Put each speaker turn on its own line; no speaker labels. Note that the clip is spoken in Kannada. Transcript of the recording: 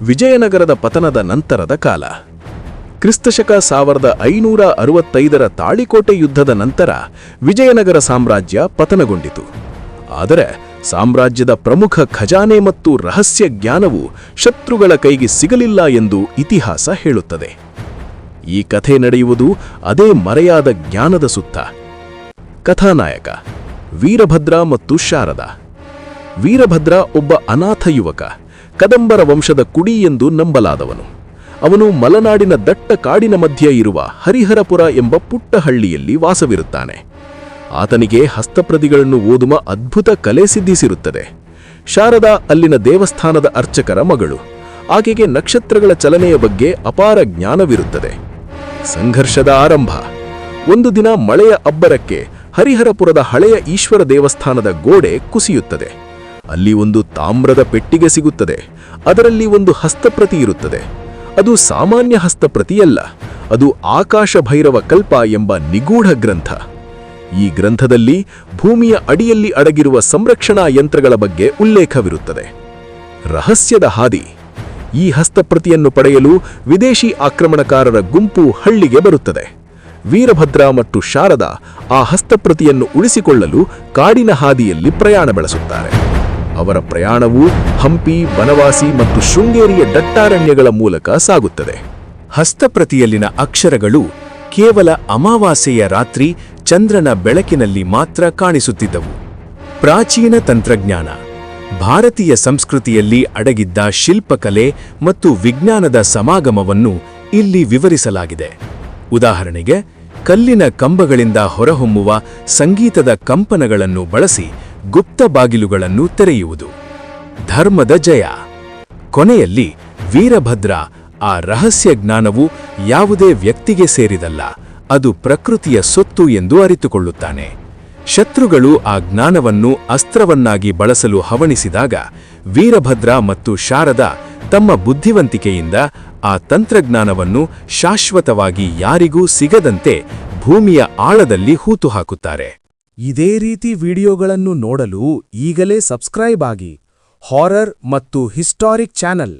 ವಿಜಯನಗರದ ಪತನದ ನಂತರದ ಕಾಲ. ಕ್ರಿಸ್ತಶಕ 1565ರ ತಾಳಿಕೋಟೆ ಯುದ್ಧದ ನಂತರ ವಿಜಯನಗರ ಸಾಮ್ರಾಜ್ಯ ಪತನಗೊಂಡಿತು. ಆದರೆ ಸಾಮ್ರಾಜ್ಯದ ಪ್ರಮುಖ ಖಜಾನೆ ಮತ್ತು ರಹಸ್ಯ ಜ್ಞಾನವು ಶತ್ರುಗಳ ಕೈಗೆ ಸಿಗಲಿಲ್ಲ ಎಂದು ಇತಿಹಾಸ ಹೇಳುತ್ತದೆ. ಈ ಕಥೆ ನಡೆಯುವುದು ಅದೇ ಮರೆಯಾದ ಜ್ಞಾನದ ಸುತ್ತ. ಕಥಾನಾಯಕ ವೀರಭದ್ರ ಮತ್ತು ಶಾರದಾ. ವೀರಭದ್ರ ಒಬ್ಬ ಅನಾಥ ಯುವಕ, ಕದಂಬರ ವಂಶದ ಕುಡಿ ಎಂದು ನಂಬಲಾದವನು. ಅವನು ಮಲೆನಾಡಿನ ದಟ್ಟ ಕಾಡಿನ ಮಧ್ಯೆ ಇರುವ ಹರಿಹರಪುರ ಎಂಬ ಪುಟ್ಟ ಹಳ್ಳಿಯಲ್ಲಿ ವಾಸವಿರುತ್ತಾನೆ. ಆತನಿಗೆ ಹಸ್ತಪ್ರತಿಗಳನ್ನು ಓದುವ ಅದ್ಭುತ ಕಲೆ ಸಿದ್ಧಿಸಿರುತ್ತದೆ. ಶಾರದಾ ಅಲ್ಲಿನ ದೇವಸ್ಥಾನದ ಅರ್ಚಕರ ಮಗಳು. ಆಕೆಗೆ ನಕ್ಷತ್ರಗಳ ಚಲನೆಯ ಬಗ್ಗೆ ಅಪಾರ ಜ್ಞಾನವಿರುತ್ತದೆ. ಸಂಘರ್ಷದ ಆರಂಭ. ಒಂದು ದಿನ ಮಳೆಯ ಅಬ್ಬರಕ್ಕೆ ಹರಿಹರಪುರದ ಹಳೆಯ ಈಶ್ವರ ದೇವಸ್ಥಾನದ ಗೋಡೆ ಕುಸಿಯುತ್ತದೆ. ಅಲ್ಲಿ ಒಂದು ತಾಮ್ರದ ಪೆಟ್ಟಿಗೆ ಸಿಗುತ್ತದೆ. ಅದರಲ್ಲಿ ಒಂದು ಹಸ್ತಪ್ರತಿ ಇರುತ್ತದೆ. ಅದು ಸಾಮಾನ್ಯ ಹಸ್ತಪ್ರತಿಯಲ್ಲ, ಅದು ಆಕಾಶ ಭೈರವ ಕಲ್ಪ ಎಂಬ ನಿಗೂಢ ಗ್ರಂಥ. ಈ ಗ್ರಂಥದಲ್ಲಿ ಭೂಮಿಯ ಅಡಿಯಲ್ಲಿ ಅಡಗಿರುವ ಸಂರಕ್ಷಣಾ ಯಂತ್ರಗಳ ಬಗ್ಗೆ ಉಲ್ಲೇಖವಿರುತ್ತದೆ. ರಹಸ್ಯದ ಹಾದಿ. ಈ ಹಸ್ತಪ್ರತಿಯನ್ನು ಪಡೆಯಲು ವಿದೇಶಿ ಆಕ್ರಮಣಕಾರರ ಗುಂಪು ಹಳ್ಳಿಗೆ ಬರುತ್ತದೆ. ವೀರಭದ್ರ ಮತ್ತು ಶಾರದಾ ಆ ಹಸ್ತಪ್ರತಿಯನ್ನು ಉಳಿಸಿಕೊಳ್ಳಲು ಕಾಡಿನ ಹಾದಿಯಲ್ಲಿ ಪ್ರಯಾಣ ಬೆಳೆಸುತ್ತಾರೆ. ಅವರ ಪ್ರಯಾಣವು ಹಂಪಿ, ಬನವಾಸಿ ಮತ್ತು ಶೃಂಗೇರಿಯ ದಟ್ಟಾರಣ್ಯಗಳ ಮೂಲಕ ಸಾಗುತ್ತದೆ. ಹಸ್ತಪ್ರತಿಯಲ್ಲಿನ ಅಕ್ಷರಗಳು ಕೇವಲ ಅಮಾವಾಸ್ಯೆಯ ರಾತ್ರಿ ಚಂದ್ರನ ಬೆಳಕಿನಲ್ಲಿ ಮಾತ್ರ ಕಾಣಿಸುತ್ತಿದ್ದವು. ಪ್ರಾಚೀನ ತಂತ್ರಜ್ಞಾನ. ಭಾರತೀಯ ಸಂಸ್ಕೃತಿಯಲ್ಲಿ ಅಡಗಿದ್ದ ಶಿಲ್ಪಕಲೆ ಮತ್ತು ವಿಜ್ಞಾನದ ಸಮಾಗಮವನ್ನು ಇಲ್ಲಿ ವಿವರಿಸಲಾಗಿದೆ. ಉದಾಹರಣೆಗೆ, ಕಲ್ಲಿನ ಕಂಬಗಳಿಂದ ಹೊರಹೊಮ್ಮುವ ಸಂಗೀತದ ಕಂಪನಗಳನ್ನು ಬಳಸಿ ಗುಪ್ತ ಬಾಗಿಲುಗಳನ್ನು ತೆರೆಯುವುದು. ಧರ್ಮದ ಜಯ. ಕೊನೆಯಲ್ಲಿ ವೀರಭದ್ರ ಆ ರಹಸ್ಯ ಜ್ಞಾನವು ಯಾವುದೇ ವ್ಯಕ್ತಿಗೆ ಸೇರಿದಲ್ಲ, ಅದು ಪ್ರಕೃತಿಯ ಸೊತ್ತು ಎಂದು ಅರಿತುಕೊಳ್ಳುತ್ತಾನೆ. ಶತ್ರುಗಳು ಆ ಜ್ಞಾನವನ್ನು ಅಸ್ತ್ರವನ್ನಾಗಿ ಬಳಸಲು ಹವಣಿಸಿದಾಗ ವೀರಭದ್ರ ಮತ್ತು ಶಾರದಾ ತಮ್ಮ ಬುದ್ಧಿವಂತಿಕೆಯಿಂದ ಆ ತಂತ್ರಜ್ಞಾನವನ್ನು ಶಾಶ್ವತವಾಗಿ ಯಾರಿಗೂ ಸಿಗದಂತೆ ಭೂಮಿಯ ಆಳದಲ್ಲಿ ಹೂತುಹಾಕುತ್ತಾರೆ.
ಇದೇ ರೀತಿ ವಿಡಿಯೋಗಳನ್ನು ನೋಡಲು ಈಗಲೇ ಸಬ್ಸ್ಕ್ರೈಬ್ ಆಗಿ. ಹಾರರ್ ಮತ್ತು ಹಿಸ್ಟಾರಿಕ್ ಚಾನೆಲ್